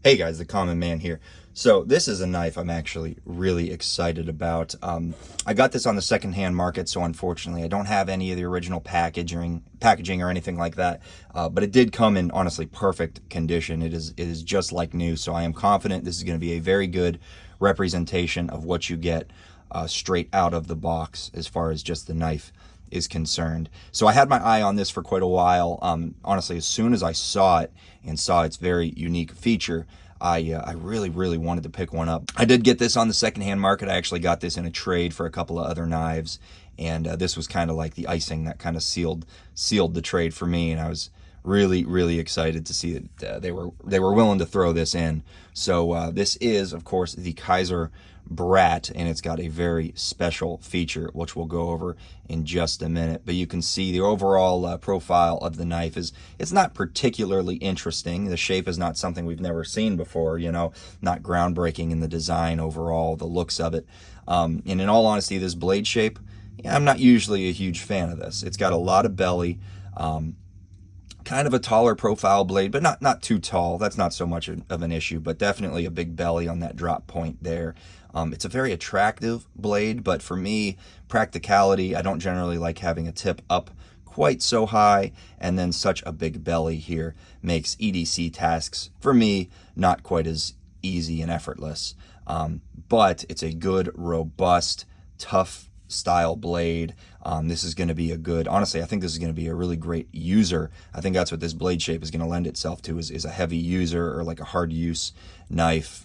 Hey guys, the Common Man here. So this is a knife I'm actually really excited about. I got this on the secondhand market, so unfortunately I don't have any of the original packaging or anything like that. But it did come in honestly perfect condition. It is just like new, so I am confident this is going to be a very good representation of what you get straight out of the box as far as just the knife is concerned. So I had my eye on this for quite a while. Honestly, as soon as I saw it and saw its very unique feature, I really wanted to pick one up. I did get this on the secondhand market. I actually got this in a trade for a couple of other knives, and this was kind of like the icing that kind of sealed the trade for me. And I was really excited to see that they were willing to throw this in. So this is, of course, the Kizer Brat, and it's got a very special feature which we'll go over in just a minute. But you can see the overall profile of the knife it's not particularly interesting. The shape is not something we've never seen before, not groundbreaking in the design overall, the looks of it. And in all honesty, this blade shape, I'm not usually a huge fan of this. It's got a lot of belly, kind of a taller profile blade, but not too tall. That's not so much of an issue, but definitely a big belly on that drop point there. It's a very attractive blade, but for me, practicality, I don't generally like having a tip up quite so high, and then such a big belly here makes EDC tasks, for me, not quite as easy and effortless. But it's a good, robust, tough style blade. This is going to be honestly, I think this is going to be a really great user. I think that's what this blade shape is going to lend itself to, is a heavy user or like a hard use knife.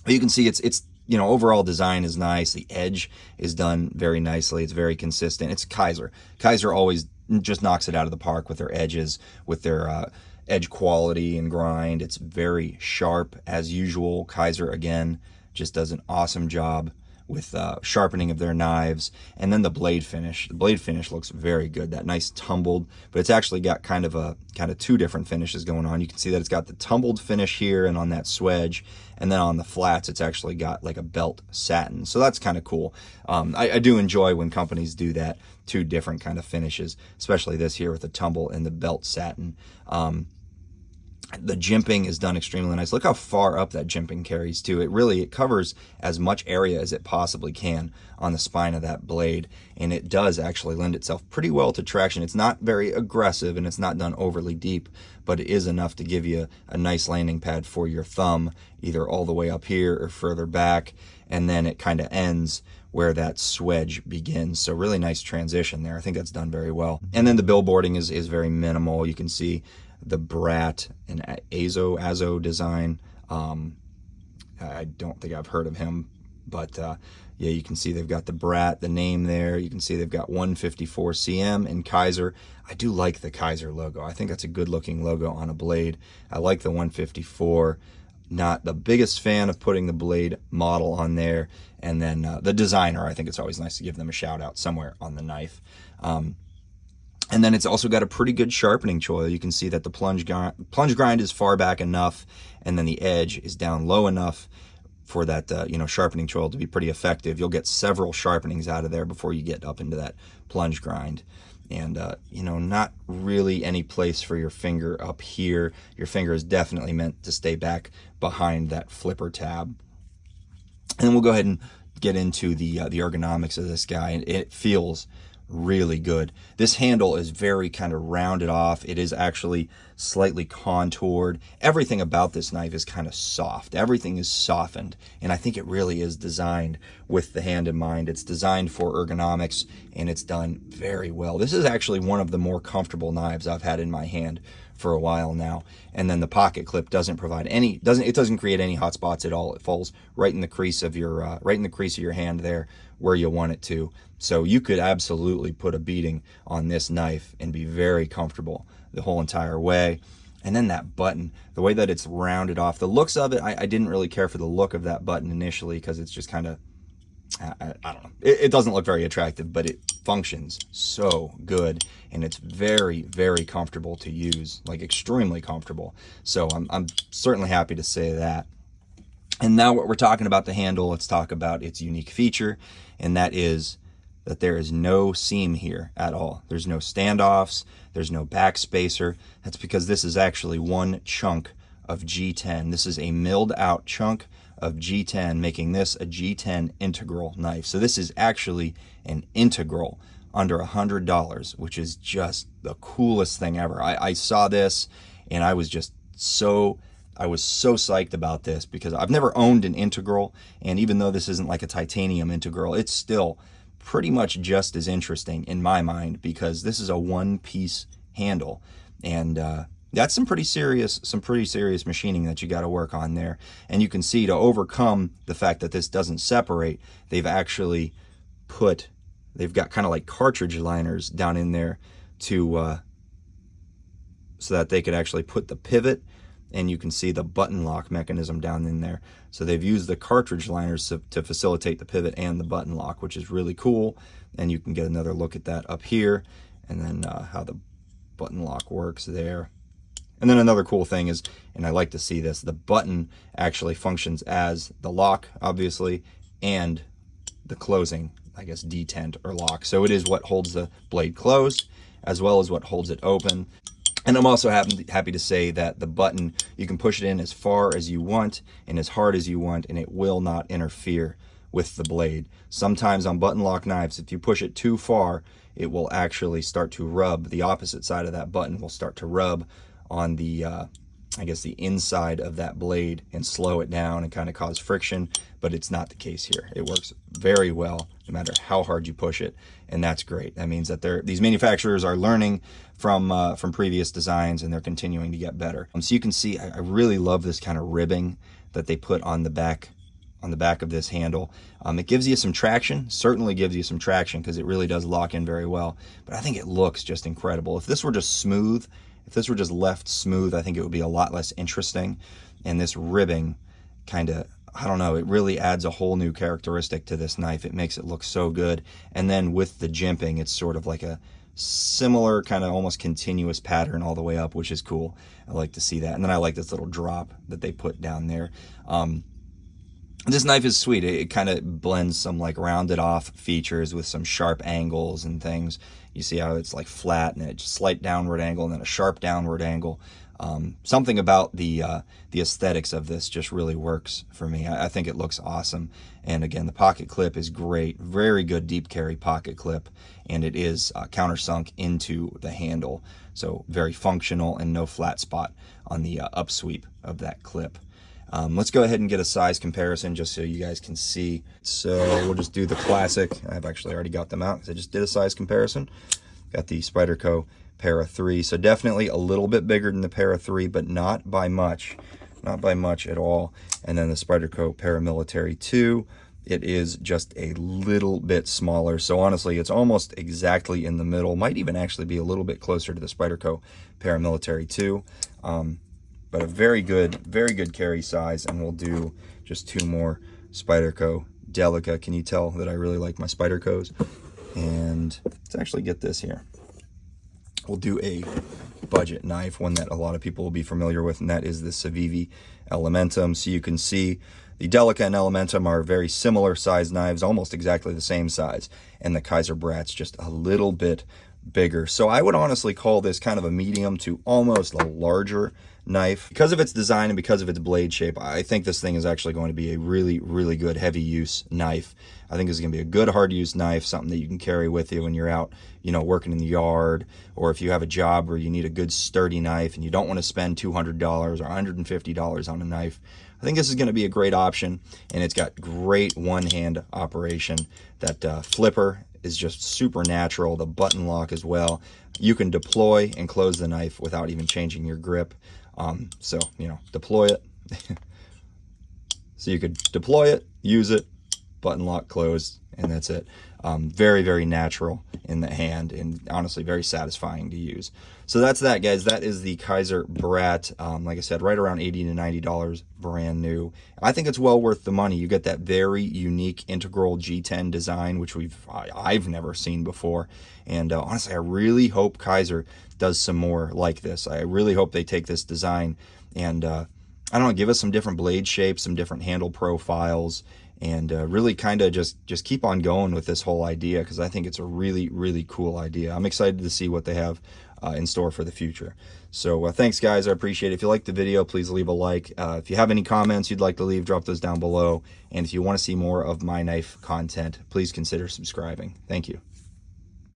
But you can see it's overall design is nice. The edge is done very nicely. It's very consistent. It's Kizer. Kizer always just knocks it out of the park with their edges, with their edge quality and grind. It's very sharp as usual. Kizer, again, just does an awesome job with sharpening of their knives. And then the blade finish. The blade finish looks very good. That nice tumbled, but it's actually got kind of two different finishes going on. You can see that it's got the tumbled finish here and on that swedge, and then on the flats it's actually got like a belt satin. So that's kind of cool. I do enjoy when companies do that, two different kind of finishes, especially this here with the tumble and the belt satin. The jimping is done extremely nice. Look how far up that jimping carries too. It covers as much area as it possibly can on the spine of that blade, and it does actually lend itself pretty well to traction. It's not very aggressive and it's not done overly deep, but it is enough to give you a nice landing pad for your thumb, either all the way up here or further back, and then it kind of ends where that swedge begins. So really nice transition there. I think that's done very well. And then the billboarding is very minimal. You can see the Brat and Azo design. I don't think I've heard of him, but yeah, you can see they've got the Brat, the name there. You can see they've got 154 cm and Kizer. I do like the Kizer logo. I think that's a good looking logo on a blade. I like the 154. Not the biggest fan of putting the blade model on there. And then the designer, I think it's always nice to give them a shout out somewhere on the knife. And then it's also got a pretty good sharpening choil. You can see that the plunge grind is far back enough, and then the edge is down low enough for that sharpening choil to be pretty effective. You'll get several sharpenings out of there before you get up into that plunge grind. And not really any place for your finger up here. Your finger is definitely meant to stay back behind that flipper tab. And then we'll go ahead and get into the ergonomics of this guy. And it feels really good. This handle is very kind of rounded off. It is actually slightly contoured. Everything about this knife is kind of soft. Everything is softened, and I think it really is designed with the hand in mind. It's designed for ergonomics, and it's done very well. This is actually one of the more comfortable knives I've had in my hand for a while now. And then the pocket clip doesn't create any hot spots at all. It falls right in the crease of your hand there where you want it to. So you could absolutely put a beating on this knife and be very comfortable the whole entire way. And then that button, the way that it's rounded off, the looks of it, I didn't really care for the look of that button initially, because it's just kind of, I don't know. It doesn't look very attractive, but it functions so good, and it's very comfortable to use, like extremely comfortable. So I'm certainly happy to say that. And now what we're talking about the handle, let's talk about its unique feature, and that is that there is no seam here at all. There's no standoffs, there's no back spacer. That's because this is actually one chunk of G10. This is a milled out chunk of G10, making this a G10 integral knife. So this is actually an integral under $100, which is just the coolest thing ever. I saw this and I was so psyched about this because I've never owned an integral, and even though this isn't like a titanium integral, it's still pretty much just as interesting in my mind because this is a one-piece handle, and that's some pretty serious machining that you got to work on there. And you can see, to overcome the fact that this doesn't separate, they've got kind of like cartridge liners down in there to so that they could actually put the pivot, and you can see the button lock mechanism down in there. So they've used the cartridge liners to facilitate the pivot and the button lock, which is really cool. And you can get another look at that up here, and then how the button lock works there. And then another cool thing is, and I like to see this, the button actually functions as the lock, obviously, and the closing, I guess, detent or lock. So it is what holds the blade closed as well as what holds it open. And I'm also happy to say that the button, you can push it in as far as you want and as hard as you want, and it will not interfere with the blade. Sometimes on button lock knives, if you push it too far, it will actually start to rub. The opposite side of that button will start to rub on the I guess the inside of that blade and slow it down and kind of cause friction, but it's not the case here. It works very well no matter how hard you push it, and that's great. That means that these manufacturers are learning from previous designs, and they're continuing to get better. So you can see I really love this kind of ribbing that they put on the back of this handle. It gives you some traction, certainly gives you some traction because it really does lock in very well, but I think it looks just incredible. If this were just smooth, if this were just left smooth, I think it would be a lot less interesting. And this ribbing kind of, I don't know, it really adds a whole new characteristic to this knife. It makes it look so good. And then with the jimping, it's sort of like a similar kind of almost continuous pattern all the way up, which is cool. I like to see that. And then I like this little drop that they put down there. This knife is sweet. It kind of blends some like rounded off features with some sharp angles and things. You see how it's like flat and a slight downward angle and then a sharp downward angle. Something about the aesthetics of this just really works for me. I think it looks awesome. And again, the pocket clip is great. Very good deep carry pocket clip. And it is countersunk into the handle. So very functional and no flat spot on the upsweep of that clip. Let's go ahead and get a size comparison just so you guys can see. So we'll just do the classic. I've actually already got them out because I just did a size comparison. Got the Spyderco Para 3. So definitely a little bit bigger than the Para 3, but not by much. Not by much at all. And then the Spyderco Paramilitary 2. It is just a little bit smaller. So honestly, it's almost exactly in the middle. Might even actually be a little bit closer to the Spyderco Paramilitary 2. But a very good carry size. And we'll do just two more Spyderco Delica. Can you tell that I really like my Spydercos? And let's actually get this here. We'll do a budget knife, one that a lot of people will be familiar with, and that is the Civivi Elementum. So you can see the Delica and Elementum are very similar size knives, almost exactly the same size, and the Kizer Brat's just a little bit bigger. So I would honestly call this kind of a medium to almost a larger knife. Because of its design and because of its blade shape, I think this thing is actually going to be a really good heavy use knife. I think this is going to be a good hard use knife, something that you can carry with you when you're out, you know, working in the yard, or if you have a job where you need a good sturdy knife and you don't want to spend $200 or $150 on a knife. I think this is going to be a great option, and it's got great one-hand operation. That flipper is just super natural. The button lock as well. You can deploy and close the knife without even changing your grip. So, you know, deploy it. So you could deploy it, use it, button lock, close, and that's it. Very natural in the hand, and honestly very satisfying to use. So that's that, guys. That is the Kizer Brat. Like I said, right around $80 to $90 brand new. I think it's well worth the money. You get that very unique integral G10 design, which I've never seen before. And honestly, I really hope Kizer does some more like this. I really hope they take this design and I don't know, give us some different blade shapes, some different handle profiles, and really kind of just keep on going with this whole idea, because I think it's a really cool idea. I'm excited to see what they have in store for the future. So thanks, guys. I appreciate it. If you liked the video, please leave a like. If you have any comments you'd like to leave, drop those down below. And if you want to see more of my knife content, please consider subscribing. Thank you.